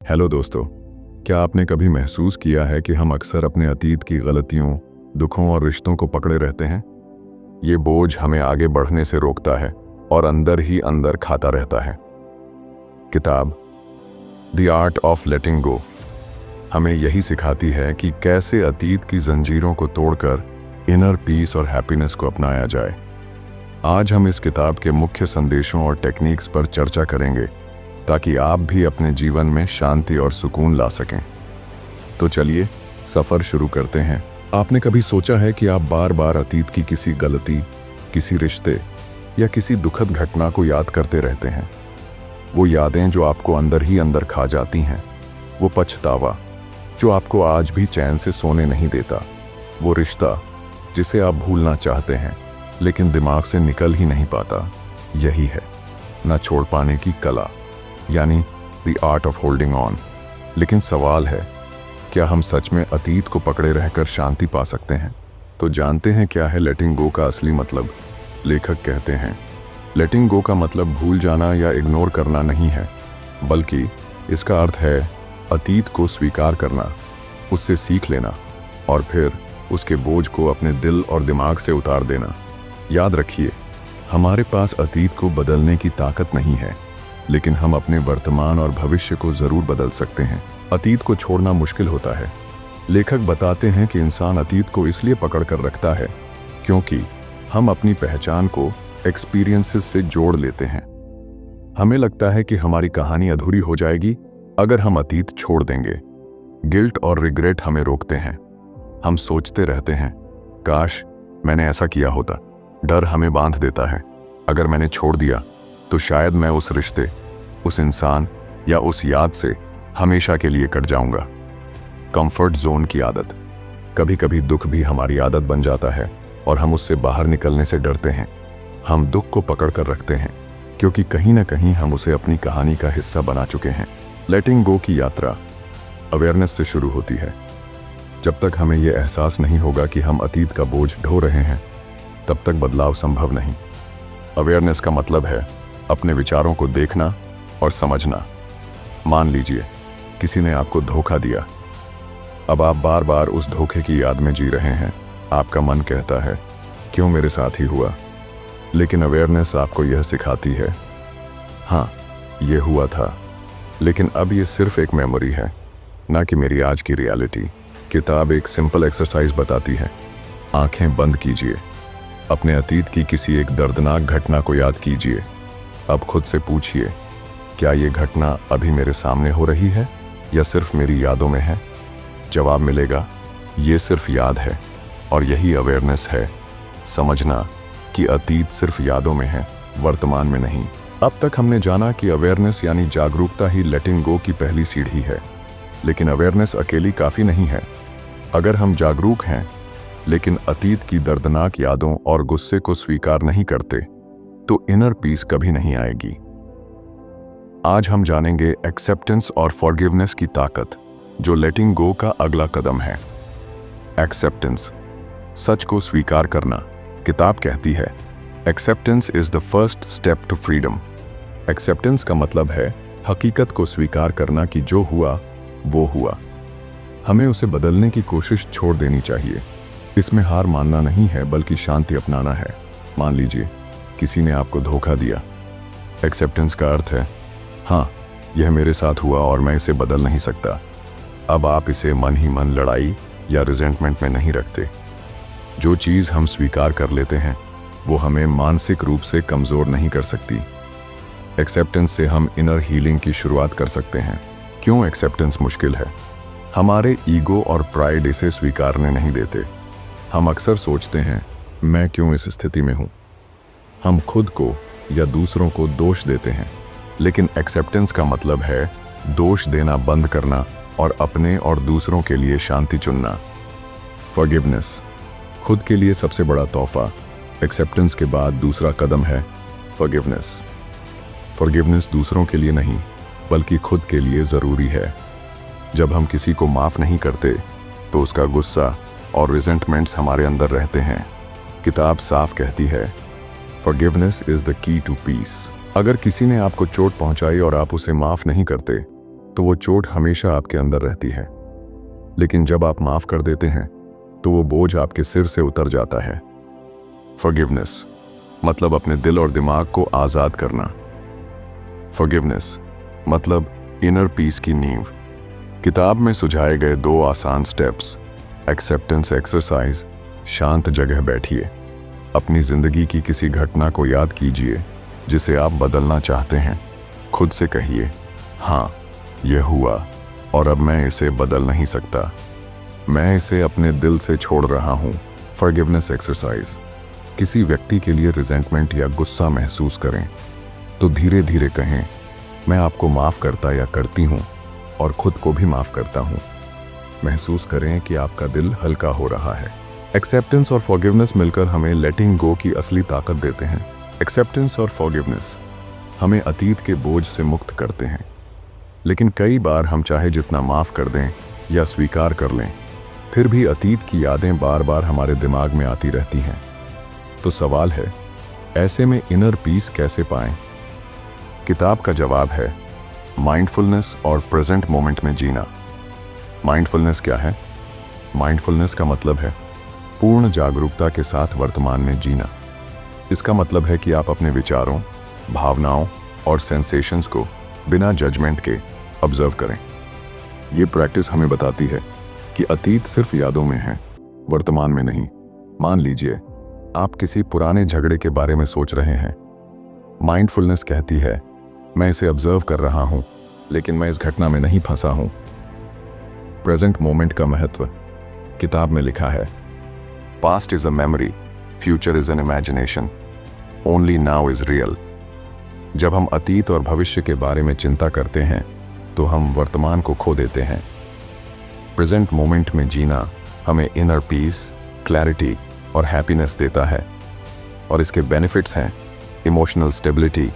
Hello दोस्तों, क्या आपने कभी महसूस किया है कि हम अक्सर अपने अतीत की गलतियों, दुखों और रिश्तों को पकड़े रहते हैं? ये बोझ हमें आगे बढ़ने से रोकता है और अंदर ही अंदर खाता रहता है। किताब द आर्ट ऑफ लेटिंग गो हमें यही सिखाती है कि कैसे अतीत की जंजीरों को तोड़कर इनर पीस और हैप्पीनेस को अपनाया जाए। आज हम इस किताब के मुख्य संदेशों और टेक्निक्स पर चर्चा करेंगे ताकि आप भी अपने जीवन में शांति और सुकून ला सकें। तो चलिए सफ़र शुरू करते हैं। आपने कभी सोचा है कि आप बार बार अतीत की किसी गलती, किसी रिश्ते या किसी दुखद घटना को याद करते रहते हैं? वो यादें जो आपको अंदर ही अंदर खा जाती हैं, वो पछतावा जो आपको आज भी चैन से सोने नहीं देता, वो रिश्ता जिसे आप भूलना चाहते हैं लेकिन दिमाग से निकल ही नहीं पाता। यही है ना छोड़ पाने की कला, यानी the art of holding on. लेकिन सवाल है, क्या हम सच में अतीत को पकड़े रहकर शांति पा सकते हैं? तो जानते हैं क्या है लेटिंग गो का असली मतलब। लेखक कहते हैं, लेटिंग गो का मतलब भूल जाना या इग्नोर करना नहीं है, बल्कि इसका अर्थ है अतीत को स्वीकार करना, उससे सीख लेना और फिर उसके बोझ को अपने दिल और दिमाग से उतार देना। याद रखिए, हमारे पास अतीत को बदलने की ताकत नहीं है, लेकिन हम अपने वर्तमान और भविष्य को जरूर बदल सकते हैं। अतीत को छोड़ना मुश्किल होता है। लेखक बताते हैं कि इंसान अतीत को इसलिए पकड़ कर रखता है क्योंकि हम अपनी पहचान को एक्सपीरियंसेस से जोड़ लेते हैं। हमें लगता है कि हमारी कहानी अधूरी हो जाएगी अगर हम अतीत छोड़ देंगे। गिल्ट और रिग्रेट हमें रोकते हैं। हम सोचते रहते हैं, काश मैंने ऐसा किया होता। डर हमें बांध देता है, अगर मैंने छोड़ दिया तो शायद मैं उस रिश्ते, उस इंसान या उस याद से हमेशा के लिए कट जाऊंगा। कंफर्ट जोन की आदत। कभी कभी दुख भी हमारी आदत बन जाता है और हम उससे बाहर निकलने से डरते हैं। हम दुख को पकड़ कर रखते हैं क्योंकि कहीं ना कहीं हम उसे अपनी कहानी का हिस्सा बना चुके हैं। लेटिंग गो की यात्रा अवेयरनेस से शुरू होती है। जब तक हमें यह एहसास नहीं होगा कि हम अतीत का बोझ ढो रहे हैं, तब तक बदलाव संभव नहीं। अवेयरनेस का मतलब है अपने विचारों को देखना और समझना। मान लीजिए किसी ने आपको धोखा दिया। अब आप बार बार उस धोखे की याद में जी रहे हैं। आपका मन कहता है, क्यों मेरे साथ ही हुआ? लेकिन अवेयरनेस आपको यह सिखाती है, हाँ ये हुआ था, लेकिन अब ये सिर्फ एक मेमोरी है, ना कि मेरी आज की रियलिटी। किताब एक सिंपल एक्सरसाइज बताती है। आंखें बंद कीजिए, अपने अतीत की किसी एक दर्दनाक घटना को याद कीजिए। अब खुद से पूछिए, क्या ये घटना अभी मेरे सामने हो रही है या सिर्फ मेरी यादों में है? जवाब मिलेगा, ये सिर्फ याद है। और यही अवेयरनेस है, समझना कि अतीत सिर्फ यादों में है, वर्तमान में नहीं। अब तक हमने जाना कि अवेयरनेस यानी जागरूकता ही लेटिंग गो की पहली सीढ़ी है। लेकिन अवेयरनेस अकेली काफ़ी नहीं है। अगर हम जागरूक हैं लेकिन अतीत की दर्दनाक यादों और गुस्से को स्वीकार नहीं करते, तो इनर पीस कभी नहीं आएगी। आज हम जानेंगे एक्सेप्टेंस और फॉरगिवनेस की ताकत, जो लेटिंग गो का अगला कदम है। एक्सेप्टेंस, सच को स्वीकार करना। किताब कहती है, acceptance is the first step to freedom. Acceptance का मतलब है हकीकत को स्वीकार करना कि जो हुआ वो हुआ। हमें उसे बदलने की कोशिश छोड़ देनी चाहिए। इसमें हार मानना नहीं है, बल्कि शांति अपनाना है। मान लीजिए किसी ने आपको धोखा दिया। एक्सेप्टेंस का अर्थ है, हाँ यह मेरे साथ हुआ और मैं इसे बदल नहीं सकता। अब आप इसे मन ही मन लड़ाई या रिजेंटमेंट में नहीं रखते। जो चीज़ हम स्वीकार कर लेते हैं वो हमें मानसिक रूप से कमज़ोर नहीं कर सकती। एक्सेप्टेंस से हम इनर हीलिंग की शुरुआत कर सकते हैं। क्यों एक्सेप्टेंस मुश्किल है? हमारे ईगो और प्राइड इसे स्वीकारने नहीं देते। हम अक्सर सोचते हैं, मैं क्यों इस स्थिति में हूँ। हम खुद को या दूसरों को दोष देते हैं। लेकिन एक्सेप्टेंस का मतलब है दोष देना बंद करना और अपने और दूसरों के लिए शांति चुनना। फॉरगिवनेस, खुद के लिए सबसे बड़ा तोहफा। एक्सेप्टेंस के बाद दूसरा कदम है फॉरगिवनेस। फॉरगिवनेस दूसरों के लिए नहीं, बल्कि खुद के लिए ज़रूरी है। जब हम किसी को माफ़ नहीं करते तो उसका गुस्सा और रिजेंटमेंट्स हमारे अंदर रहते हैं। किताब साफ कहती है, forgiveness is the key to peace. अगर किसी ने आपको चोट पहुंचाई और आप उसे माफ़ नहीं करते, तो वो चोट हमेशा आपके अंदर रहती है। लेकिन जब आप माफ कर देते हैं तो वो बोझ आपके सिर से उतर जाता है। फॉरगिवनेस मतलब अपने दिल और दिमाग को आज़ाद करना। फॉरगिवनेस मतलब इनर पीस की नींव। किताब में सुझाए गए 2 आसान स्टेप्स। Acceptance exercise. शांत जगह बैठिए, अपनी जिंदगी की किसी घटना को याद कीजिए जिसे आप बदलना चाहते हैं। खुद से कहिए, हाँ यह हुआ और अब मैं इसे बदल नहीं सकता, मैं इसे अपने दिल से छोड़ रहा हूँ। Forgiveness exercise. किसी व्यक्ति के लिए रिजेंटमेंट या गुस्सा महसूस करें तो धीरे धीरे कहें, मैं आपको माफ़ करता या करती हूँ और खुद को भी माफ़ करता हूँ। महसूस करें कि आपका दिल हल्का हो रहा है। एक्सेप्टेंस और फॉरगिवनेस मिलकर हमें लेटिंग गो की असली ताकत देते हैं। एक्सेप्टेंस और फॉरगिवनेस हमें अतीत के बोझ से मुक्त करते हैं, लेकिन कई बार हम चाहे जितना माफ़ कर दें या स्वीकार कर लें, फिर भी अतीत की यादें बार बार हमारे दिमाग में आती रहती हैं। तो सवाल है, ऐसे में इनर पीस कैसे पाएं? किताब का जवाब है माइंडफुलनेस और प्रेजेंट मोमेंट में जीना। माइंडफुलनेस क्या है? माइंडफुलनेस का मतलब है पूर्ण जागरूकता के साथ वर्तमान में जीना। इसका मतलब है कि आप अपने विचारों, भावनाओं और सेंसेशंस को बिना जजमेंट के ऑब्जर्व करें। ये प्रैक्टिस हमें बताती है कि अतीत सिर्फ यादों में है, वर्तमान में नहीं। मान लीजिए आप किसी पुराने झगड़े के बारे में सोच रहे हैं। माइंडफुलनेस कहती है, मैं इसे ऑब्जर्व कर रहा हूं, लेकिन मैं इस घटना में नहीं फंसा हूं। प्रेजेंट मोमेंट का महत्व किताब में लिखा है, past is a memory, future is an imagination, only now is real. जब हम अतीत और भविष्य के बारे में चिंता करते हैं तो हम वर्तमान को खो देते हैं। प्रेजेंट मोमेंट में जीना हमें इनर पीस, क्लैरिटी और हैप्पीनेस देता है, और इसके बेनिफिट्स हैं emotional stability,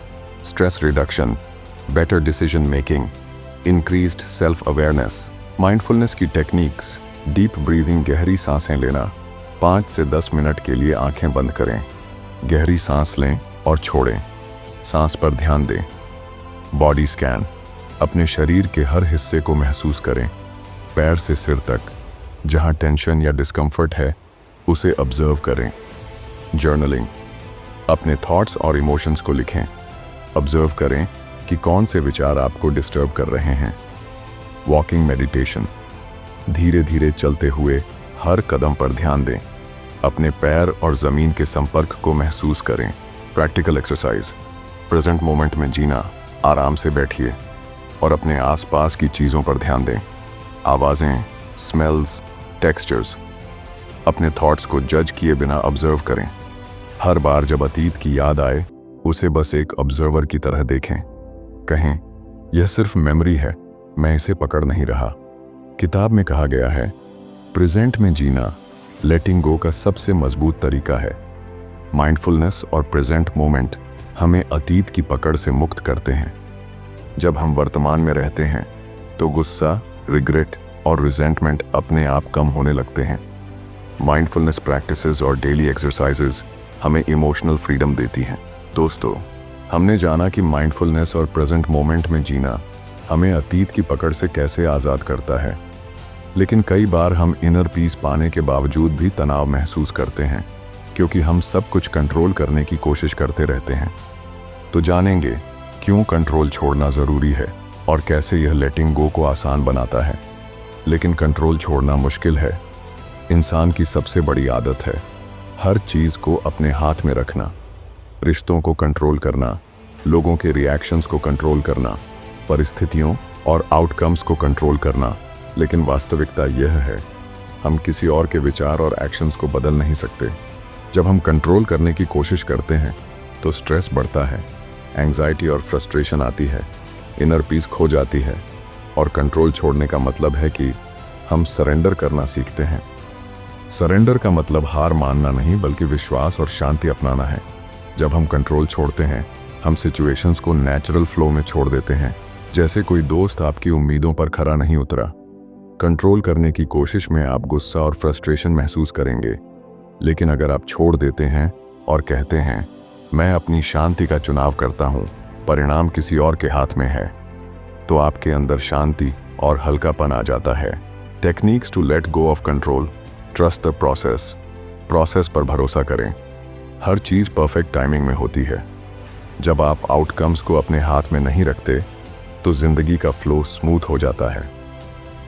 stress reduction, better decision making, increased self awareness. Mindfulness की टेक्निक्स, डीप ब्रीदिंग, गहरी सांसें लेना। 5 से 10 मिनट के लिए आंखें बंद करें, गहरी सांस लें और छोड़ें, सांस पर ध्यान दें। बॉडी स्कैन, अपने शरीर के हर हिस्से को महसूस करें, पैर से सिर तक। जहां टेंशन या डिस्कम्फर्ट है उसे ऑब्जर्व करें। जर्नलिंग, अपने थॉट्स और इमोशंस को लिखें, ऑब्जर्व करें कि कौन से विचार आपको डिस्टर्ब कर रहे हैं। वॉकिंग मेडिटेशन, धीरे धीरे चलते हुए हर कदम पर ध्यान दें, अपने पैर और ज़मीन के संपर्क को महसूस करें। प्रैक्टिकल एक्सरसाइज, प्रेजेंट मोमेंट में जीना। आराम से बैठिए और अपने आसपास की चीज़ों पर ध्यान दें, आवाज़ें, स्मेल्स, टेक्सचर्स। अपने थॉट्स को जज किए बिना ऑब्जर्व करें। हर बार जब अतीत की याद आए उसे बस एक ऑब्जर्वर की तरह देखें, कहें, यह सिर्फ मेमोरी है, मैं इसे पकड़ नहीं रहा। किताब में कहा गया है, प्रेजेंट में जीना लेटिंग गो का सबसे मजबूत तरीका है। माइंडफुलनेस और प्रेजेंट मोमेंट हमें अतीत की पकड़ से मुक्त करते हैं। जब हम वर्तमान में रहते हैं तो गुस्सा, रिग्रेट और रिजेंटमेंट अपने आप कम होने लगते हैं। माइंडफुलनेस प्रैक्टिसेस और डेली एक्सरसाइजेस हमें इमोशनल फ्रीडम देती हैं। दोस्तों, हमने जाना कि माइंडफुलनेस और प्रेजेंट मोमेंट में जीना हमें अतीत की पकड़ से कैसे आज़ाद करता है, लेकिन कई बार हम इनर पीस पाने के बावजूद भी तनाव महसूस करते हैं, क्योंकि हम सब कुछ कंट्रोल करने की कोशिश करते रहते हैं। तो जानेंगे क्यों कंट्रोल छोड़ना ज़रूरी है और कैसे यह लेटिंग गो को आसान बनाता है। लेकिन कंट्रोल छोड़ना मुश्किल है। इंसान की सबसे बड़ी आदत है हर चीज़ को अपने हाथ में रखना, रिश्तों को कंट्रोल करना, लोगों के रिएक्शंस को कंट्रोल करना, परिस्थितियों और आउटकम्स को कंट्रोल करना। लेकिन वास्तविकता यह है, हम किसी और के विचार और एक्शंस को बदल नहीं सकते। जब हम कंट्रोल करने की कोशिश करते हैं तो स्ट्रेस बढ़ता है, एंग्जाइटी और फ्रस्ट्रेशन आती है, इनर पीस खो जाती है। और कंट्रोल छोड़ने का मतलब है कि हम सरेंडर करना सीखते हैं। सरेंडर का मतलब हार मानना नहीं, बल्कि विश्वास और शांति अपनाना है। जब हम कंट्रोल छोड़ते हैं, हम सिचुएशंस को नेचुरल फ्लो में छोड़ देते हैं, जैसे कोई दोस्त आपकी उम्मीदों पर खरा नहीं उतरा। कंट्रोल करने की कोशिश में आप गुस्सा और फ्रस्ट्रेशन महसूस करेंगे, लेकिन अगर आप छोड़ देते हैं और कहते हैं, मैं अपनी शांति का चुनाव करता हूँ, परिणाम किसी और के हाथ में है, तो आपके अंदर शांति और हल्कापन आ जाता है। Techniques to let go of control. Trust the process. Process पर भरोसा करें। हर चीज़ परफेक्ट टाइमिंग में होती है। जब आप आउटकम्स को अपने हाथ में नहीं रखते तो जिंदगी का फ्लो स्मूथ हो जाता है।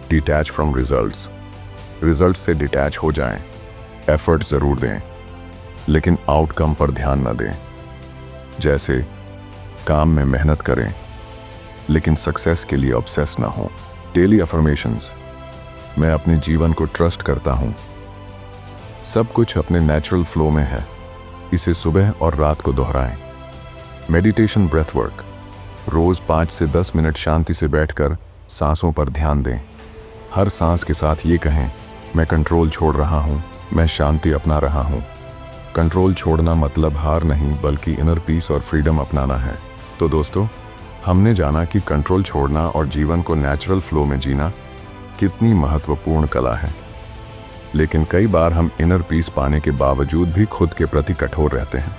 Detach from results. रिजल्ट से डिटैच हो जाएं। एफर्ट ज़रूर दें, लेकिन आउटकम पर ध्यान न दें। जैसे काम में मेहनत करें, लेकिन सक्सेस के लिए ऑब्सेस ना हो। Daily affirmations. मैं अपने जीवन को ट्रस्ट करता हूँ। सब कुछ अपने नेचुरल फ्लो में है। इसे सुबह और रात को दोहराएं। Meditation, breath work. रोज 5 से 10 मिनट शांति से बैठकर सांसों पर ध्यान दें। हर सांस के साथ ये कहें, मैं कंट्रोल छोड़ रहा हूँ, मैं शांति अपना रहा हूँ। कंट्रोल छोड़ना मतलब हार नहीं, बल्कि इनर पीस और फ्रीडम अपनाना है। तो दोस्तों, हमने जाना कि कंट्रोल छोड़ना और जीवन को नेचुरल फ्लो में जीना कितनी महत्वपूर्ण कला है। लेकिन कई बार हम इनर पीस पाने के बावजूद भी खुद के प्रति कठोर रहते हैं।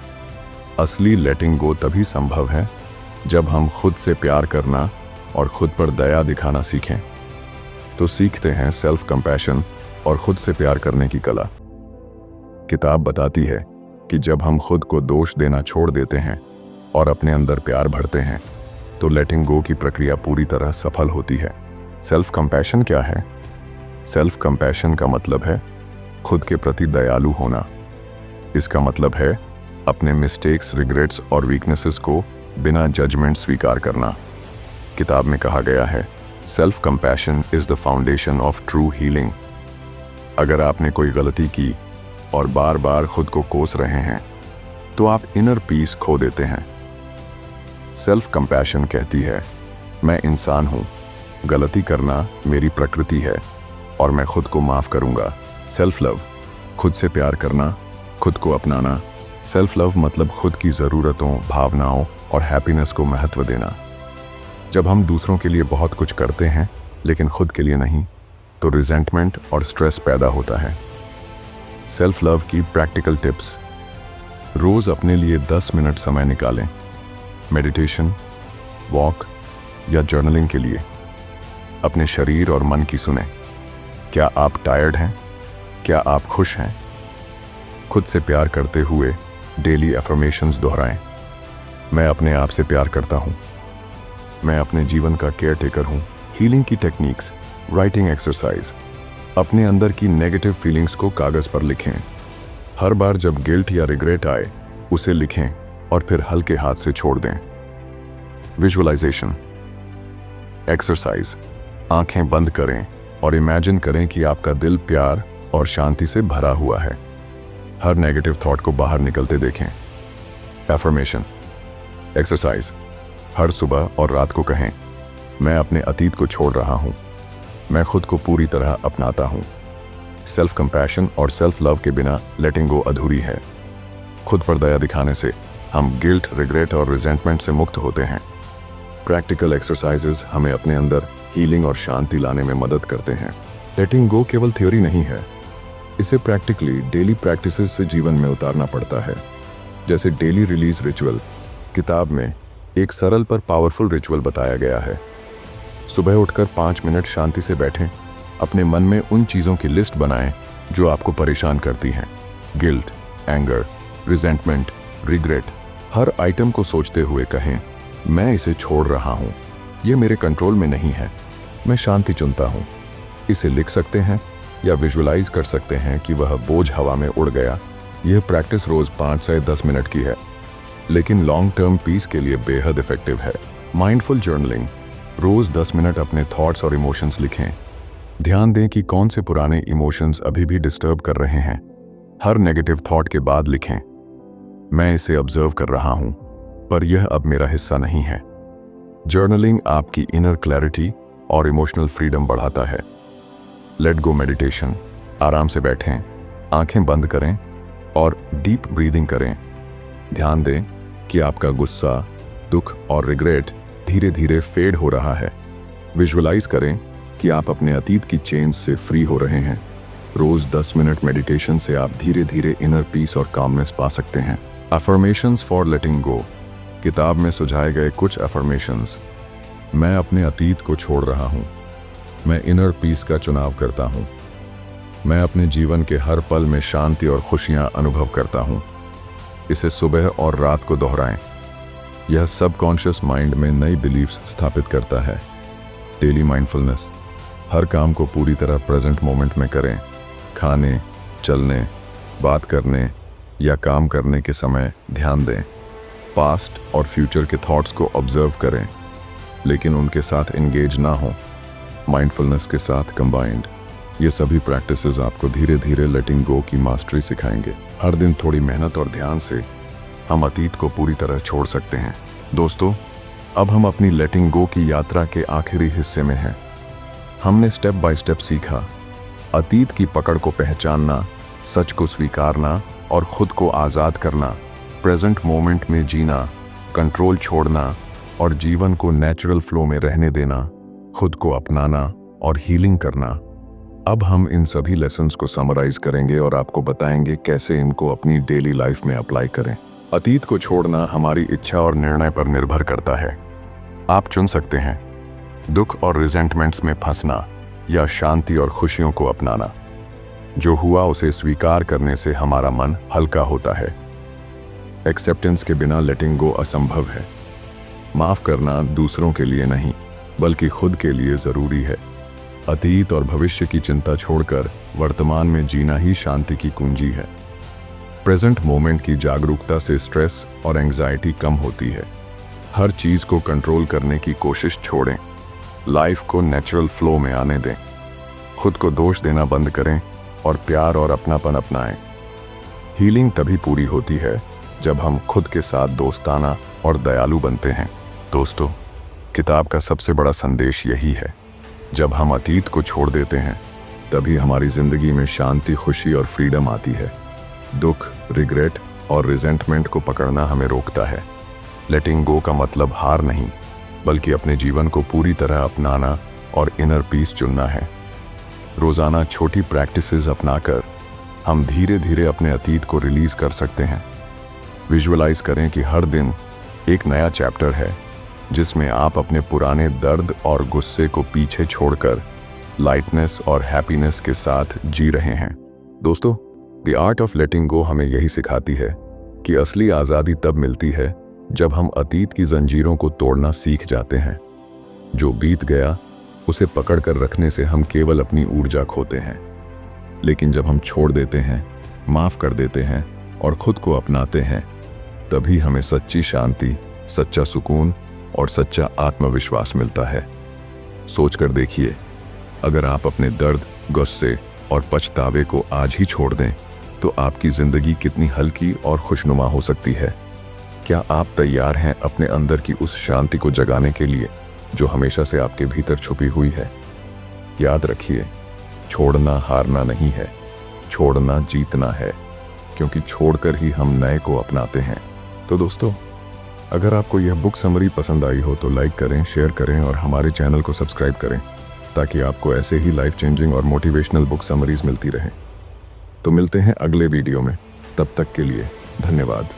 असली लेटिंग गो तभी संभव है जब हम खुद से प्यार करना और खुद पर दया दिखाना सीखें। तो सीखते हैं सेल्फ कंपैशन और खुद से प्यार करने की कला। किताब बताती है कि जब हम खुद को दोष देना छोड़ देते हैं और अपने अंदर प्यार भरते हैं तो लेटिंग गो की प्रक्रिया पूरी तरह सफल होती है। सेल्फ कंपैशन क्या है? सेल्फ कंपैशन का मतलब है खुद के प्रति दयालु होना। इसका मतलब है अपने मिस्टेक्स, रिग्रेट्स और वीकनेसेस को बिना जजमेंट स्वीकार करना। किताब में कहा गया है, self compassion is the foundation of true healing. अगर आपने कोई गलती की और बार बार खुद को कोस रहे हैं तो आप इनर पीस खो देते हैं। सेल्फ कंपैशन कहती है, मैं इंसान हूँ, गलती करना मेरी प्रकृति है और मैं खुद को माफ करूँगा। सेल्फ लव, खुद से प्यार करना, खुद को अपनाना। सेल्फ लव मतलब खुद की ज़रूरतों, भावनाओं और हैप्पीनेस को महत्व देना। जब हम दूसरों के लिए बहुत कुछ करते हैं लेकिन खुद के लिए नहीं, तो रिजेंटमेंट और स्ट्रेस पैदा होता है। सेल्फ लव की प्रैक्टिकल टिप्स। रोज़ अपने लिए 10 मिनट समय निकालें। मेडिटेशन, वॉक या जर्नलिंग के लिए। अपने शरीर और मन की सुनें। क्या आप टायर्ड हैं? क्या आप खुश हैं? खुद से प्यार करते हुए डेली अफर्मेशंस दोहराएं। मैं अपने आप से प्यार करता हूँ। मैं अपने जीवन का केयर टेकर हूँ। हीलिंग की टेक्निक्स, राइटिंग एक्सरसाइज। अपने अंदर की नेगेटिव फीलिंग्स को कागज़ पर लिखें। हर बार जब गिल्ट या रिग्रेट आए, उसे लिखें और फिर हल्के हाथ से छोड़ दें। Visualisation exercise. आंखें बंद करें और इमेजिन करें कि आपका दिल प्यार और शांति से भरा हुआ है। हर नेगेटिव थॉट को बाहर निकलते देखें। Affirmation exercise. हर सुबह और रात को कहें, मैं अपने अतीत को छोड़ रहा हूँ, मैं खुद को पूरी तरह अपनाता हूँ। सेल्फ कंपैशन और सेल्फ लव के बिना लेटिंग गो अधूरी है। खुद पर दया दिखाने से हम गिल्ट, रिग्रेट और रिजेंटमेंट से मुक्त होते हैं। प्रैक्टिकल एक्सरसाइजेस हमें अपने अंदर हीलिंग और शांति लाने में मदद करते हैं। लेटिंग गो केवल थ्योरी नहीं है, इसे प्रैक्टिकली डेली प्रैक्टिसेस से जीवन में उतारना पड़ता है। जैसे डेली रिलीज रिचुअल। किताब में एक सरल पर पावरफुल रिचुअल बताया गया है। सुबह उठकर 5 मिनट शांति से बैठें। अपने मन में उन चीज़ों की लिस्ट बनाएं जो आपको परेशान करती हैं। Guilt, anger, resentment, regret. हर आइटम को सोचते हुए कहें, मैं इसे छोड़ रहा हूँ, ये मेरे कंट्रोल में नहीं है, मैं शांति चुनता हूँ। इसे लिख सकते हैं या विजुअलाइज कर सकते हैं कि वह बोझ हवा में उड़ गया। यह प्रैक्टिस रोज 5 से 10 मिनट की है, लेकिन लॉन्ग टर्म पीस के लिए बेहद इफेक्टिव है। Mindful journaling. रोज 10 मिनट अपने थॉट्स और इमोशंस लिखें। ध्यान दें कि कौन से पुराने इमोशंस अभी भी डिस्टर्ब कर रहे हैं। हर नेगेटिव थॉट के बाद लिखें, मैं इसे ऑब्जर्व कर रहा हूं, पर यह अब मेरा हिस्सा नहीं है। जर्नलिंग आपकी इनर क्लैरिटी और इमोशनल फ्रीडम बढ़ाता है। Let go meditation. आराम से बैठें, आंखें बंद करें और डीप ब्रीदिंग करें। ध्यान दें कि आपका गुस्सा, दुख और रिग्रेट धीरे धीरे फेड हो रहा है। विजुअलाइज करें कि आप अपने अतीत की चेन्स से फ्री हो रहे हैं। रोज 10 मिनट मेडिटेशन से आप धीरे धीरे इनर पीस और कामनेस पा सकते हैं। अफर्मेशंस फॉर लेटिंग गो। किताब में सुझाए गए कुछ अफर्मेशंस। मैं अपने अतीत को छोड़ रहा हूँ। मैं इनर पीस का चुनाव करता हूँ। मैं अपने जीवन के हर पल में शांति और खुशियाँ अनुभव करता हूँ। इसे सुबह और रात को दोहराएं। यह सबकॉन्शियस माइंड में नई बिलीफ्स स्थापित करता है। Daily mindfulness. हर काम को पूरी तरह प्रेजेंट मोमेंट में करें। खाने, चलने, बात करने या काम करने के समय ध्यान दें। पास्ट और फ्यूचर के थॉट्स को ऑब्जर्व करें, लेकिन उनके साथ एंगेज ना हो। माइंडफुलनेस के साथ कंबाइंड। ये सभी प्रैक्टिसेस आपको धीरे धीरे लेटिंग गो की मास्टरी सिखाएंगे। हर दिन थोड़ी मेहनत और ध्यान से हम अतीत को पूरी तरह छोड़ सकते हैं। दोस्तों, अब हम अपनी लेटिंग गो की यात्रा के आखिरी हिस्से में हैं। हमने स्टेप बाय स्टेप सीखा अतीत की पकड़ को पहचानना, सच को स्वीकारना और खुद को आज़ाद करना, प्रेजेंट मोमेंट में जीना, कंट्रोल छोड़ना और जीवन को नेचुरल फ्लो में रहने देना, खुद को अपनाना और हीलिंग करना। अब हम इन सभी लेसन्स को समराइज करेंगे और आपको बताएंगे कैसे इनको अपनी डेली लाइफ में अप्लाई करें। अतीत को छोड़ना हमारी इच्छा और निर्णय पर निर्भर करता है। आप चुन सकते हैं दुख और रिजेंटमेंट्स में फंसना या शांति और खुशियों को अपनाना। जो हुआ उसे स्वीकार करने से हमारा मन हल्का होता है। एक्सेप्टेंस के बिना लेटिंग गो असंभव है। माफ करना दूसरों के लिए नहीं, बल्कि खुद के लिए जरूरी है। अतीत और भविष्य की चिंता छोड़कर वर्तमान में जीना ही शांति की कुंजी है। प्रेजेंट मोमेंट की जागरूकता से स्ट्रेस और एंजाइटी कम होती है। हर चीज को कंट्रोल करने की कोशिश छोड़ें। लाइफ को नेचुरल फ्लो में आने दें। खुद को दोष देना बंद करें और प्यार और अपनापन अपनाएं। हीलिंग तभी पूरी होती है जब हम खुद के साथ दोस्ताना और दयालु बनते हैं। दोस्तों, किताब का सबसे बड़ा संदेश यही है, जब हम अतीत को छोड़ देते हैं तभी हमारी जिंदगी में शांति, खुशी और फ्रीडम आती है। दुख, रिग्रेट और रिजेंटमेंट को पकड़ना हमें रोकता है। लेटिंग गो का मतलब हार नहीं, बल्कि अपने जीवन को पूरी तरह अपनाना और इनर पीस चुनना है। रोजाना छोटी प्रैक्टिसेस अपनाकर हम धीरे धीरे अपने अतीत को रिलीज कर सकते हैं। विजुअलाइज करें कि हर दिन एक नया चैप्टर है, जिसमें आप अपने पुराने दर्द और गुस्से को पीछे छोड़कर लाइटनेस और हैप्पीनेस के साथ जी रहे हैं। दोस्तों, द आर्ट ऑफ लेटिंग गो हमें यही सिखाती है कि असली आज़ादी तब मिलती है जब हम अतीत की जंजीरों को तोड़ना सीख जाते हैं। जो बीत गया उसे पकड़ कर रखने से हम केवल अपनी ऊर्जा खोते हैं, लेकिन जब हम छोड़ देते हैं, माफ कर देते हैं और खुद को अपनाते हैं, तभी हमें सच्ची शांति, सच्चा सुकून और सच्चा आत्मविश्वास मिलता है। सोचकर देखिए, अगर आप अपने दर्द, गुस्से और पछतावे को आज ही छोड़ दें तो आपकी जिंदगी कितनी हल्की और खुशनुमा हो सकती है। क्या आप तैयार हैं अपने अंदर की उस शांति को जगाने के लिए जो हमेशा से आपके भीतर छुपी हुई है? याद रखिए, छोड़ना हारना नहीं है, छोड़ना जीतना है, क्योंकि छोड़कर ही हम नए को अपनाते हैं। तो दोस्तों, अगर आपको यह बुक समरी पसंद आई हो तो लाइक करें, शेयर करें और हमारे चैनल को सब्सक्राइब करें, ताकि आपको ऐसे ही लाइफ चेंजिंग और मोटिवेशनल बुक समरीज मिलती रहे। तो मिलते हैं अगले वीडियो में। तब तक के लिए धन्यवाद।